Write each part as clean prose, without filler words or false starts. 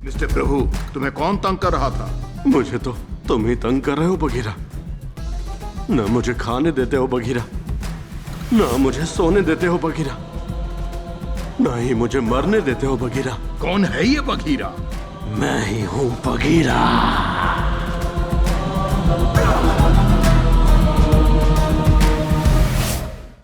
Mister प्रभु, तुम्हें कौन तंग कर रहा था? मुझे तो तुम ही तंग कर रहे हो बगीरा। न मुझे खाने देते हो बगीरा, न मुझे सोने देते हो बगीरा, न ही मुझे मरने देते हो बगीरा। कौन है ये बगीरा? मैं ही हूं बगीरा।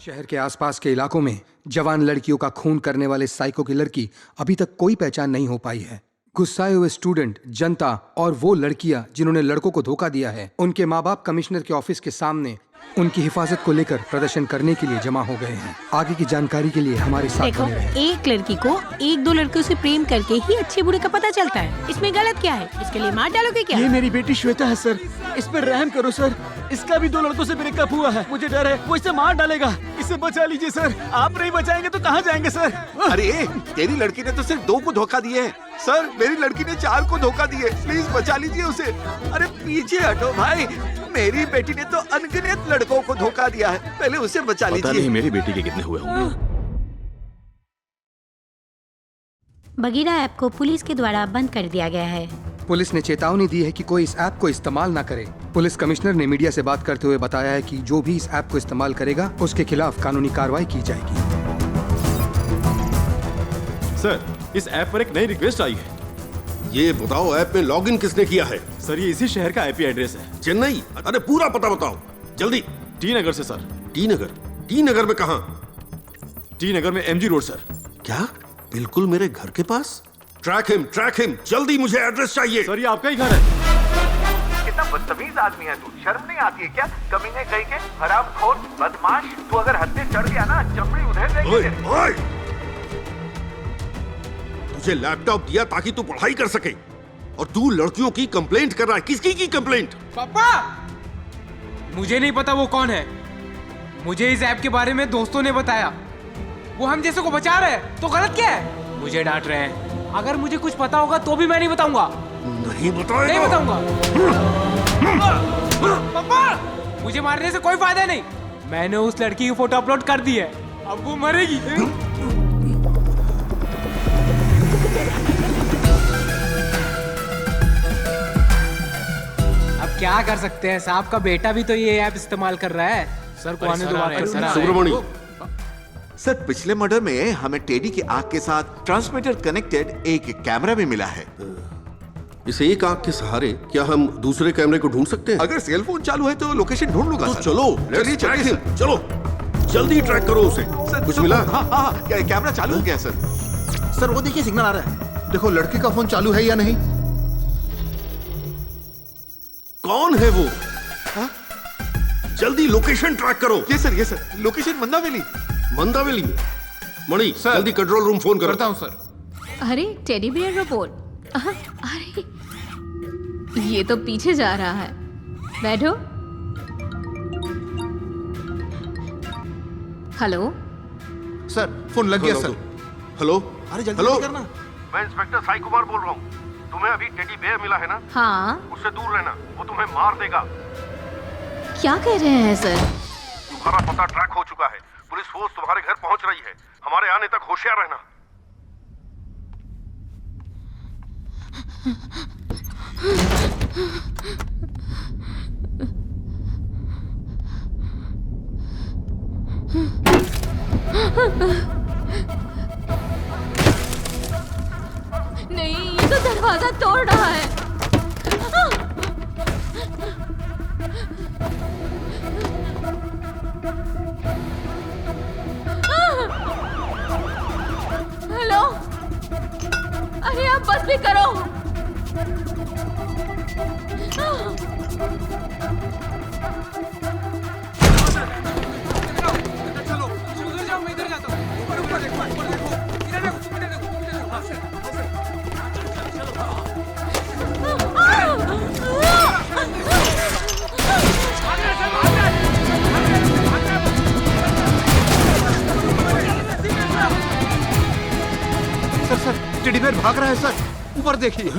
शहर के आसपास के इलाकों में जवान लड़कियों का खून करने वाले साइको किलर की अभी तक कोई पहचान नहीं हो पाई है। गुस्साए हुए स्टूडेंट, जनता और वो लड़कियां जिन्होंने लड़कों को धोखा दिया है, उनके माँ बाप कमिश्नर के ऑफिस के सामने उनकी हिफाजत को लेकर प्रदर्शन करने के लिए जमा हो गए हैं। आगे की जानकारी के लिए हमारे साथ देखो, बने रहें। एक लड़की को एक दो लड़कियों से प्रेम करके ही अच्छे बुरे का पता चलता है। इसमें गलत क्या है? इसके लिए मार डालोगे क्या? ये मेरी बेटी श्वेता है सर, इस पर रहम करो सर। इसका भी 2 लड़कों से ब्रेकअप हुआ है। मुझे डर है वो इसे मार डालेगा। इसे बचा लीजिए सर। आप नहीं बचाएंगे तो कहाँ जाएंगे सर? अरे तेरी लड़की ने तो सिर्फ 2 को धोखा दिए है सर, मेरी लड़की ने 4 को धोखा दिए। प्लीज बचा लीजिए उसे। अरे पीछे हटो भाई, मेरी बेटी ने तो अनगिनत लड़कों को धोखा दिया है, पहले उसे बचा लीजिए। पता नहीं मेरी बेटी के कितने हुए होंगे। बगीरा ऐप को पुलिस के द्वारा बंद कर दिया गया है। पुलिस ने चेतावनी दी है कि कोई इस ऐप को इस्तेमाल न करे। पुलिस कमिश्नर ने मीडिया से बात करते हुए बताया है कि जो भी इस ऐप को इस्तेमाल करेगा उसके खिलाफ कानूनी कार्रवाई की जाएगी। सर, इस ऐप पर एक नई रिक्वेस्ट आई है। ये बताओ, ऐप में लॉगिन किसने किया है? सर, ये इसी शहर का आईपी एड्रेस है। चेन्नई? अरे पूरा पता बताओ जल्दी। टी नगर से सर। टी नगर? टी नगर में कहाँ? टी नगर में एमजी रोड सर। क्या? बिल्कुल मेरे घर के पास? ट्रैक हिम जल्दी, मुझे एड्रेस चाहिए। सर, ये आपका ही घर है। कितना बदतमीज आदमी है तू, शर्म नहीं आती है क्या? कमीने कहीं के हरामखोर बदमाश, तू अगर हद से चढ़ गया ना, चमड़ी उधेड़ देंगे ओए, तेरी। ओए! तुझे लैपटॉप दिया ताकि तू पढ़ाई कर सके, और तू लड़कियों की कंप्लेंट कर रहा है। किसकी की कंप्लेंट? पापा, मुझे नहीं पता वो कौन है। मुझे इस ऐप के बारे में दोस्तों ने बताया। वो हम जैसे को बचा रहे हैं, तो गलत क्या है? मुझे डांट रहे हैं। अगर मुझे कुछ पता होगा तो भी मैं नहीं बताऊंगा। नहीं बताएगा? नहीं बताऊंगा। पापा, मुझे मारने से कोई फायदा नहीं। मैंने उस लड़की की फोटो अपलोड कर दी है, अब वो मरेगी। अब क्या कर सकते हैं? साहब का बेटा भी तो ये ऐप इस्तेमाल कर रहा है। सर को आने दो बात कर। सुब्रमणि, सर, पिछले मर्डर में हमें टेडी की आंख के साथ ट्रांसमीटर कनेक्टेड एक कैमरा भी मिला है। इस एक आंख के सहारे क्या हम दूसरे कैमरे को ढूंढ सकते हैं? अगर सेल फोन चालू है तो लोकेशन ढूंढ लूंगा तो सर। चलो, चलिए चलिए सर। चलो जल्दी ट्रैक करो उसे। सर, कुछ तो- मिला? हाँ हाँ, कैमरा चालू हो गया सर। सर वो देखिए, सिग्नल आ रहा है। देखो लड़की का फोन चालू है या नहीं। कौन है वो? जल्दी लोकेशन ट्रैक करो। ये सर, लोकेशन मंदावेली। मंदावेली में? मणि, जल्दी कंट्रोल रूम फोन करता हूँ सर। अरे टेडी बियर रोबोट, अरे ये तो पीछे जा रहा है। बैठो। हेलो सर फोन लग गया सर। हेलो? अरे जल्दी हेलो? करना। मैं इंस्पेक्टर साई कुमार बोल रहा हूँ। तुम्हें अभी टेडी बेयर मिला है ना, हाँ, उससे दूर रहना, वो तुम्हें मार देगा। क्या कह रहे हैं सर? तुम्हारा पता ट्रैक हो चुका है, पुलिस फोर्स तुम्हारे घर पहुंच रही है। हमारे आने तक होशियार रहना। नहीं, ये तो दरवाजा तोड़ रहा है। हेलो, अरे आप बस भी करो। सर टेडी बेयर भाग रहा है सर, ऊपर देखिए।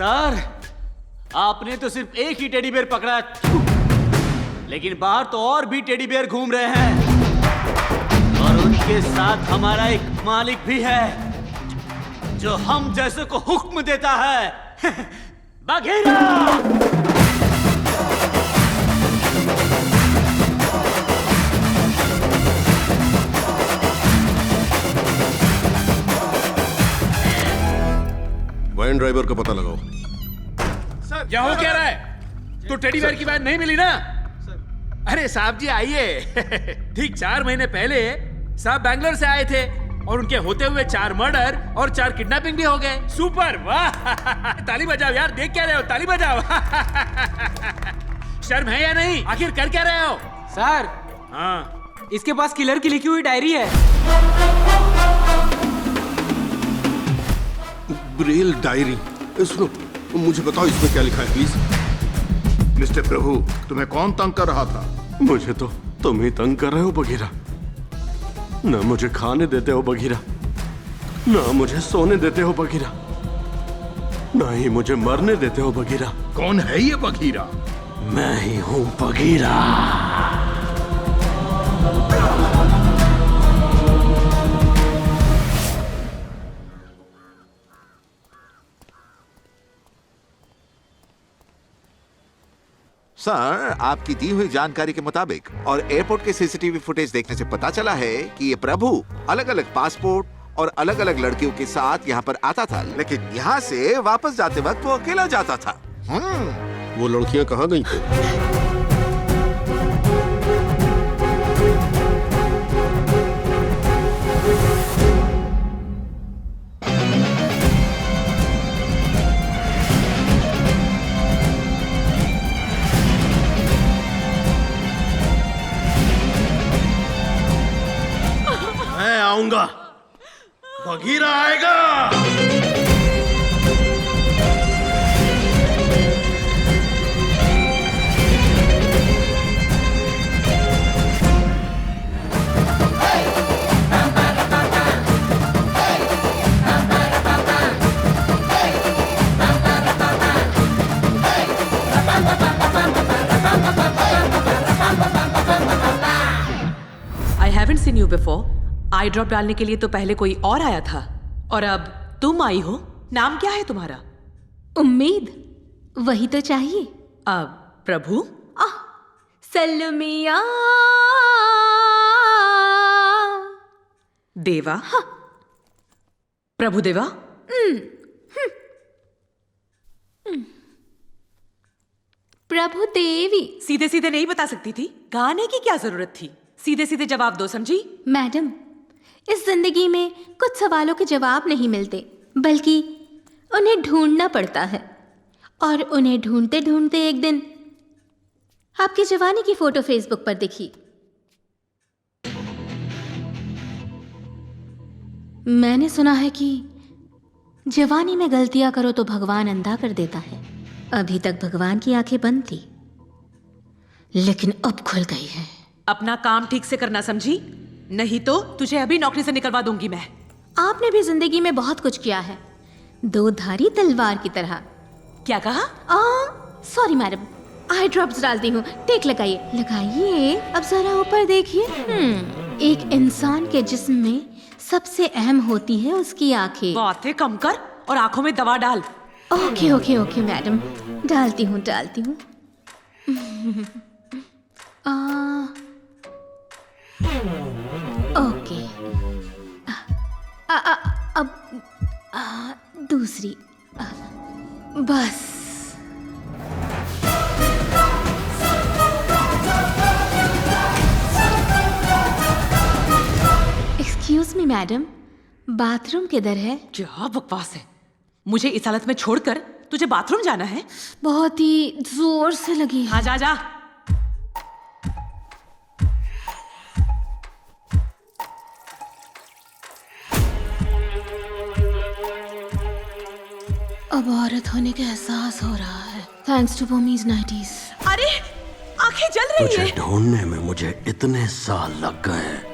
सर, आपने तो सिर्फ एक ही टेडी बेयर पकड़ा, लेकिन बाहर तो और भी टेडी बेयर घूम रहे हैं और उनके साथ हमारा एक मालिक भी है जो हम जैसे को हुक्म देता है। बघीरा! वैन ड्राइवर का पता लगाओ। सर क्या हो क्या रहा है? तो टेडी बेयर की बात नहीं मिली ना? अरे साहब जी आइए। ठीक 4 महीने पहले साहब बैंगलोर से आए थे और उनके होते हुए 4 मर्डर और 4 किडनैपिंग भी हो गए। सुपर, वाह! ताली बजाओ यार, देख क्या रहे हो? ताली बजाओ। शर्म है या नहीं? आखिर कर क्या रहे हो? सर, हाँ, इसके पास किलर की लिखी हुई डायरी है। Braille diary. सुनो, मुझे बताओ इसमें क्या लिखा है प्लीज। मिस्टर प्रभु, तुम्हें कौन तंग कर रहा था? मुझे तो तुम ही तंग कर रहे हो बघीरा। ना मुझे खाने देते हो बघीरा, ना मुझे सोने देते हो बघीरा, ना ही मुझे मरने देते हो बघीरा। कौन है ये बघीरा? मैं ही हूं बघीरा। सर, आपकी दी हुई जानकारी के मुताबिक और एयरपोर्ट के सीसीटीवी फुटेज देखने से पता चला है कि ये प्रभु अलग अलग पासपोर्ट और अलग अलग लड़कियों के साथ यहाँ पर आता था, लेकिन यहाँ से वापस जाते वक्त वो अकेला जाता था। वो लड़कियां कहाँ गई थी? मैं आऊंगा, बघीरा आएगा। I haven't seen you before. I drop डालने के लिए तो पहले कोई और आया था और अब तुम आई हो। नाम क्या है तुम्हारा? उम्मीद, वही तो चाहिए। अब प्रभु? सलमिया देवा। हाँ। प्रभु देवा। प्रभु देवी। सीधे सीधे नहीं बता सकती थी? गाने की क्या जरूरत थी? सीधे सीधे जवाब दो, समझी? मैडम, इस जिंदगी में कुछ सवालों के जवाब नहीं मिलते, बल्कि उन्हें ढूंढना पड़ता है। और उन्हें ढूंढते ढूंढते एक दिन आपकी जवानी की फोटो फेसबुक पर दिखी। मैंने सुना है कि जवानी में गलतियां करो तो भगवान अंधा कर देता है। अभी तक भगवान की आंखें बंद थी, लेकिन अब खुल गई है। अपना काम ठीक से करना, समझी? नहीं तो तुझे अभी नौकरी से निकलवा दूंगी मैं। आपने भी जिंदगी में बहुत कुछ किया है, 2 धारी तलवार की तरह। क्या कहा? सॉरी मैडम, आई ड्रॉप्स डालती हूँ। टेक लगाइए, लगाइए। अब जरा ऊपर देखिए। एक इंसान के जिस्म में सबसे अहम होती है उसकी आंखें। बातें कम कर और आंखों में दवा डाल। ओके ओके ओके मैडम, डालती हूँ डालती हूँ। ओके, अब दूसरी। बस। एक्सक्यूज मी मैडम, बाथरूम किधर है? क्या बकवास है? मुझे इस हालत में छोड़कर तुझे बाथरूम जाना है? बहुत ही जोर से लगी। हाँ, जा जा। अब औरत होने का एहसास हो रहा है, थैंक्स टू बोमीज नाइटीज। अरे, आंखें जल रही है। तुझे ढूंढने में मुझे इतने साल लग गए।